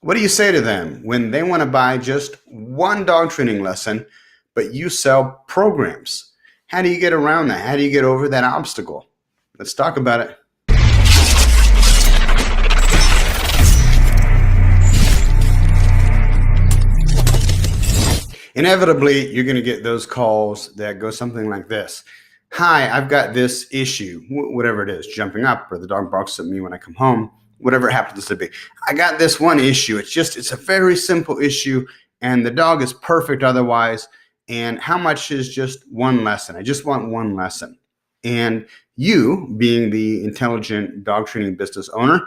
What do you say to them when they want to buy just one dog training lesson, but you sell programs? How do you get around that? How do you get over that obstacle? Let's talk about it. Inevitably, you're going to get those calls that go something like this. Hi, I've got this issue, whatever it is, jumping up, or the dog barks at me when I come home, whatever it happens to be. I got this one issue. It's a very simple issue, and the dog is perfect otherwise. And how much is just one lesson? I just want one lesson. And you, being the intelligent dog training business owner,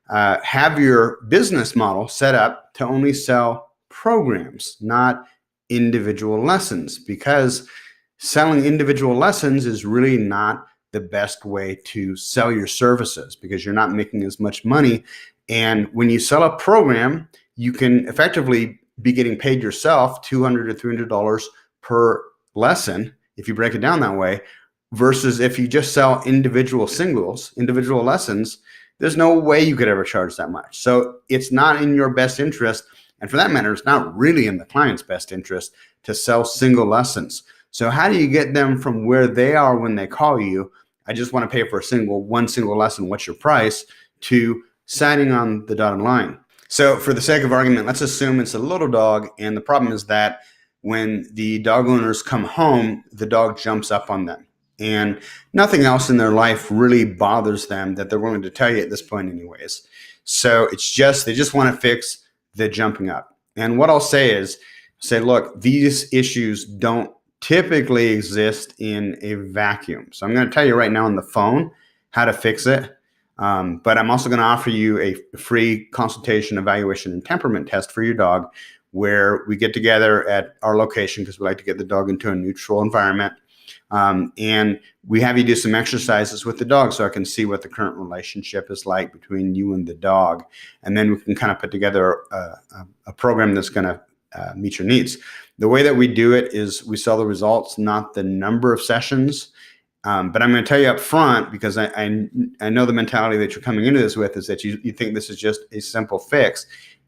have your business model set up to only sell programs, not individual lessons, because selling individual lessons is really not the best way to sell your services, because you're not making as much money. And when you sell a program, you can effectively be getting paid yourself $200 to $300 per lesson if you break it down that way, versus if you just sell individual lessons, there's no way you could ever charge that much. So it's not in your best interest. And for that matter, it's not really in the client's best interest to sell single lessons. So how do you get them from where they are when they call you, I just want to pay for one single lesson, what's your price, to signing on the dotted line? So for the sake of argument, let's assume it's a little dog, and the problem is that when the dog owners come home, the dog jumps up on them. And nothing else in their life really bothers them that they're willing to tell you at this point anyways. So they just want to fix the jumping up. And what I'll say is, look, these issues don't typically exist in a vacuum. So I'm going to tell you right now on the phone how to fix it. But I'm also going to offer you a free consultation, evaluation, and temperament test for your dog, where we get together at our location because we like to get the dog into a neutral environment. And we have you do some exercises with the dog so I can see what the current relationship is like between you and the dog. And then we can kind of put together a program that's going to meet your needs. The way that we do it is we sell the results, not the number of sessions. But I'm going to tell you up front, because I know the mentality that you're coming into this with is that you think this is just a simple fix.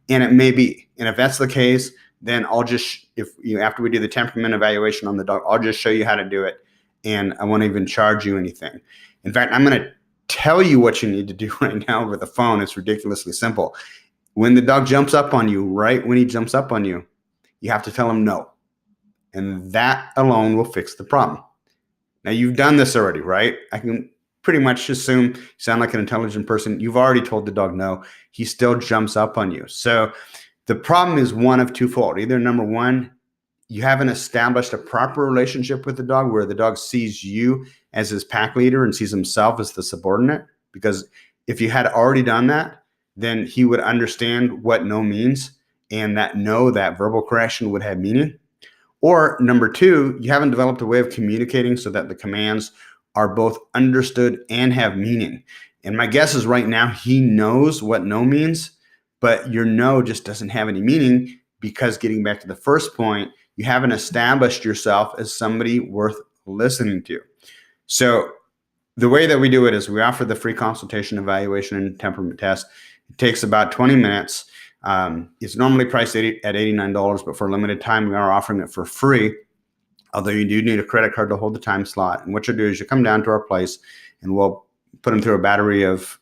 And it may be. And if that's the case, then after we do the temperament evaluation on the dog, I'll just show you how to do it. And I won't even charge you anything. In fact, I'm going to tell you what you need to do right now over the phone. It's ridiculously simple. When the dog jumps up on you, right when he jumps up on you, you have to tell him no. And that alone will fix the problem. Now, you've done this already, right? I can pretty much assume you sound like an intelligent person. You've already told the dog no. He still jumps up on you. So the problem is one of twofold. Either number one, you haven't established a proper relationship with the dog where the dog sees you as his pack leader and sees himself as the subordinate. Because if you had already done that, then he would understand what no means, and that no, that verbal correction would have meaning. Or number two, you haven't developed a way of communicating so that the commands are both understood and have meaning. And my guess is right now he knows what no means, but your no just doesn't have any meaning because, getting back to the first point, you haven't established yourself as somebody worth listening to. So the way that we do it is we offer the free consultation, evaluation, and temperament test. It takes about 20 minutes. It's normally priced at $89, but for a limited time, we are offering it for free, although you do need a credit card to hold the time slot. And what you'll do is you come down to our place, and we'll put them through a battery of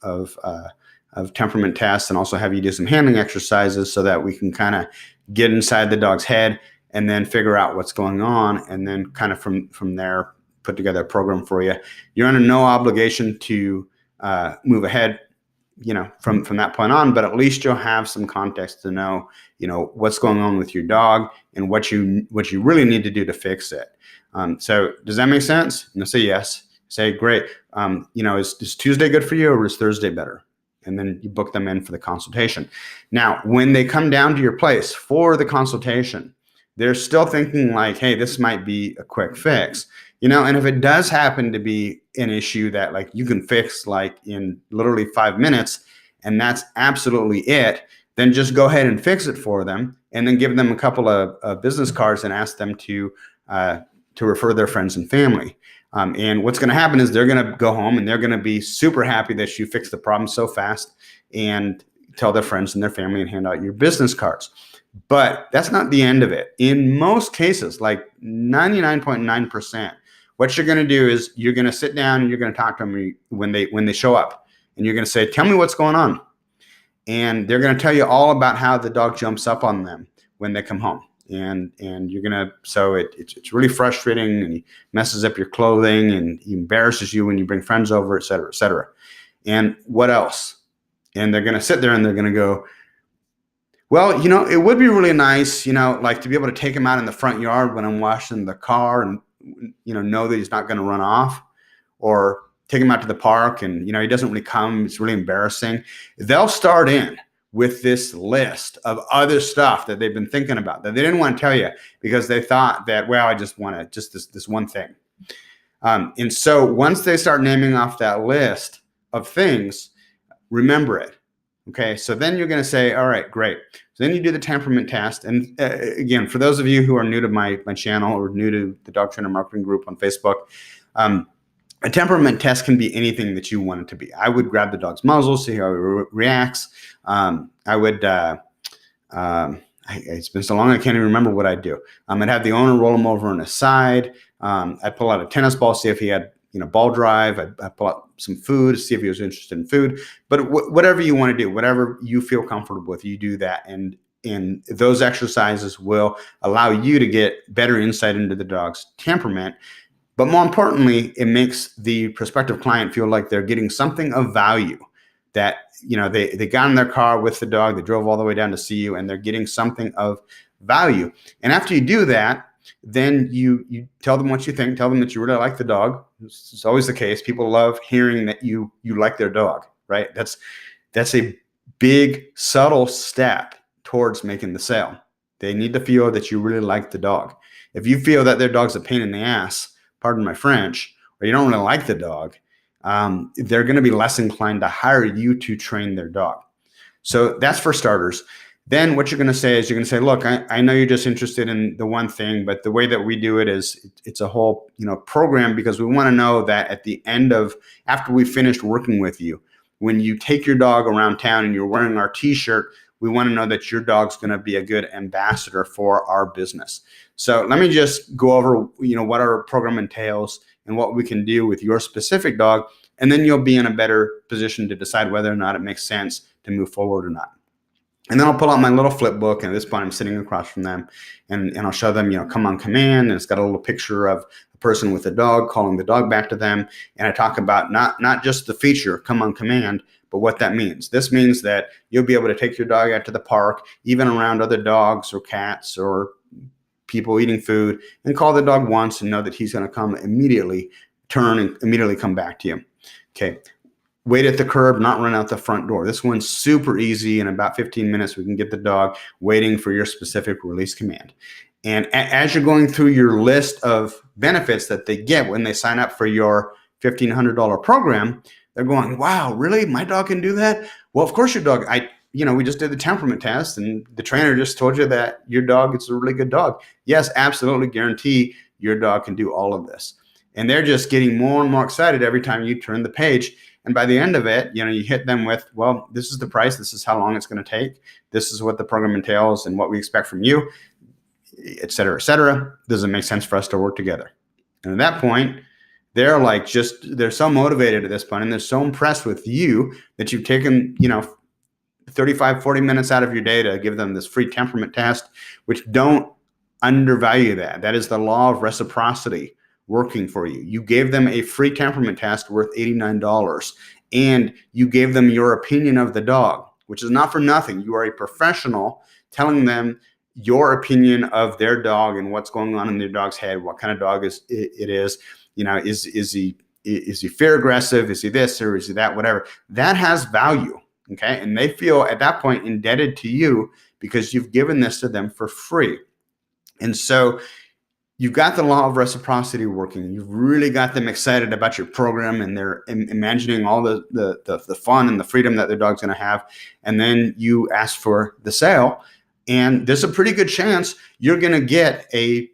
temperament tests, and also have you do some handling exercises so that we can kind of get inside the dog's head and then figure out what's going on, and then kind of from there put together a program for you. You're under no obligation to move ahead, from that point on, but at least you'll have some context to know, what's going on with your dog and what you really need to do to fix it. So does that make sense? And say yes. Say great. Is Tuesday good for you, or is Thursday better? And then you book them in for the consultation. Now, when they come down to your place for the consultation, they're still thinking like, hey, this might be a quick fix. And if it does happen to be an issue that like you can fix like in literally 5 minutes, and that's absolutely it, then just go ahead and fix it for them, and then give them a couple of business cards and ask them to refer their friends and family. And what's going to happen is they're going to go home and they're going to be super happy that you fixed the problem so fast, and tell their friends and their family and hand out your business cards. But that's not the end of it. In most cases, like 99.9%, what you're going to do is you're going to sit down and you're going to talk to them when they show up, and you're going to say, tell me what's going on. And they're going to tell you all about how the dog jumps up on them when they come home. And you're going to, so it's really frustrating, and he messes up your clothing, and he embarrasses you when you bring friends over, et cetera, et cetera. And what else? And they're going to sit there and they're going to go, well, it would be really nice, like to be able to take him out in the front yard when I'm washing the car and, know that he's not going to run off, or take him out to the park and, he doesn't really come. It's really embarrassing. They'll start in with this list of other stuff that they've been thinking about that they didn't want to tell you because they thought that, well, I just want this one thing. And so once they start naming off that list of things, remember it. Okay, so then you're going to say, all right, great. So then you do the temperament test. And again, for those of you who are new to my channel or new to the Dog Trainer Marketing Group on Facebook, a temperament test can be anything that you want it to be. I would grab the dog's muzzle, see how he reacts. It's been so long I can't even remember what I'd do. I'd have the owner roll him over on his side. I'd pull out a tennis ball, see if he had ball drive. I'd pull out some food, see if he was interested in food. But whatever you want to do, whatever you feel comfortable with, you do that. And those exercises will allow you to get better insight into the dog's temperament. But more importantly, it makes the prospective client feel like they're getting something of value, that they got in their car with the dog, they drove all the way down to see you, and they're getting something of value. And after you do that, then you tell them what you think, tell them that you really like the dog. It's always the case. People love hearing that you like their dog, right? That's a big, subtle step towards making the sale. They need to feel that you really like the dog. If you feel that their dog's a pain in the ass, pardon my French, or you don't really like the dog, they're going to be less inclined to hire you to train their dog. So that's for starters. Then what you're going to say is you're going to say, look, I know you're just interested in the one thing, but the way that we do it is it's a whole program, because we want to know that at the end of, after we finished working with you, when you take your dog around town and you're wearing our t-shirt, we want to know that your dog's going to be a good ambassador for our business. So let me just go over, what our program entails and what we can do with your specific dog, and then you'll be in a better position to decide whether or not it makes sense to move forward or not. And then I'll pull out my little flip book, and at this point I'm sitting across from them, and I'll show them, come on command, and it's got a little picture of a person with a dog calling the dog back to them. And I talk about not just the feature, come on command, but what that means. This means that you'll be able to take your dog out to the park, even around other dogs or cats or people eating food, and call the dog once and know that he's going to come immediately, turn and immediately come back to you. Okay. Wait at the curb, not run out the front door. This one's super easy. In about 15 minutes, we can get the dog waiting for your specific release command. And as you're going through your list of benefits that they get when they sign up for your $1,500 program, they're going, wow, really? My dog can do that? Well, of course your dog, we just did the temperament test, and the trainer just told you that your dog is a really good dog. Yes, absolutely guarantee your dog can do all of this. And they're just getting more and more excited every time you turn the page. And by the end of it, you hit them with, well, this is the price. This is how long it's going to take. This is what the program entails and what we expect from you, et cetera, et cetera. Does it make sense for us to work together? And at that point, they're they're so motivated at this point, and they're so impressed with you that you've taken, 35, 40 minutes out of your day to give them this free temperament test, which don't undervalue that. That is the law of reciprocity working for you. You gave them a free temperament test worth $89, and you gave them your opinion of the dog, which is not for nothing. You are a professional telling them your opinion of their dog and what's going on in their dog's head, what kind of dog it is. Is he fear aggressive? Is he this or is he that? Whatever. That has value. Okay. And they feel at that point indebted to you because you've given this to them for free. And so you've got the law of reciprocity working. You've really got them excited about your program, and they're imagining all the fun and the freedom that their dog's going to have. And then you ask for the sale, and there's a pretty good chance you're going to get a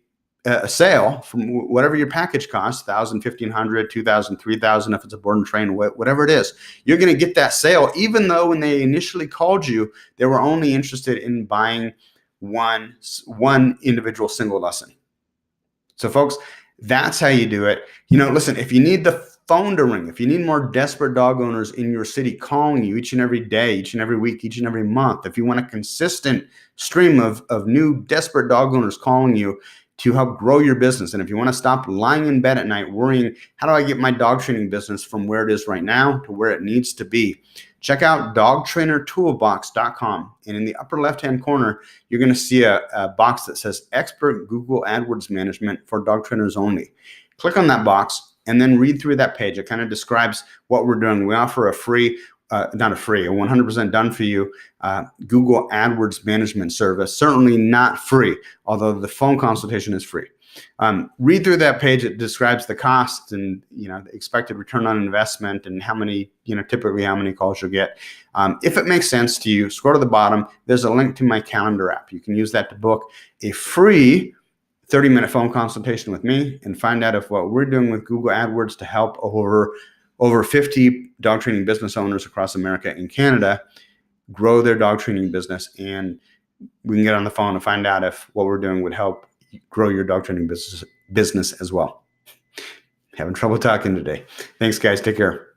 a sale from whatever your package costs, 1,000, 1,500, 2,000, 3,000, if it's a board and train, whatever it is, you're going to get that sale, even though when they initially called you, they were only interested in buying one individual single lesson. So folks, that's how you do it. Listen, if you need the phone to ring, if you need more desperate dog owners in your city calling you each and every day, each and every week, each and every month, if you want a consistent stream of new desperate dog owners calling you to help grow your business, and if you want to stop lying in bed at night worrying, how do I get my dog training business from where it is right now to where it needs to be, check out dogtrainertoolbox.com. And in the upper left-hand corner, you're going to see a box that says Expert Google AdWords Management for Dog Trainers Only. Click on that box and then read through that page. It kind of describes what we're doing. We offer a 100% done for you Google AdWords management service. Certainly not free, although the phone consultation is free. Read through that page. It describes the cost and the expected return on investment and how many typically how many calls you'll get. If it makes sense to you, scroll to the bottom. There's a link to my calendar app. You can use that to book a free 30-minute phone consultation with me and find out if what we're doing with Google AdWords to help over 50 dog training business owners across America and Canada grow their dog training business. And we can get on the phone and find out if what we're doing would help grow your dog training business as well. Having trouble talking today. Thanks, guys. Take care.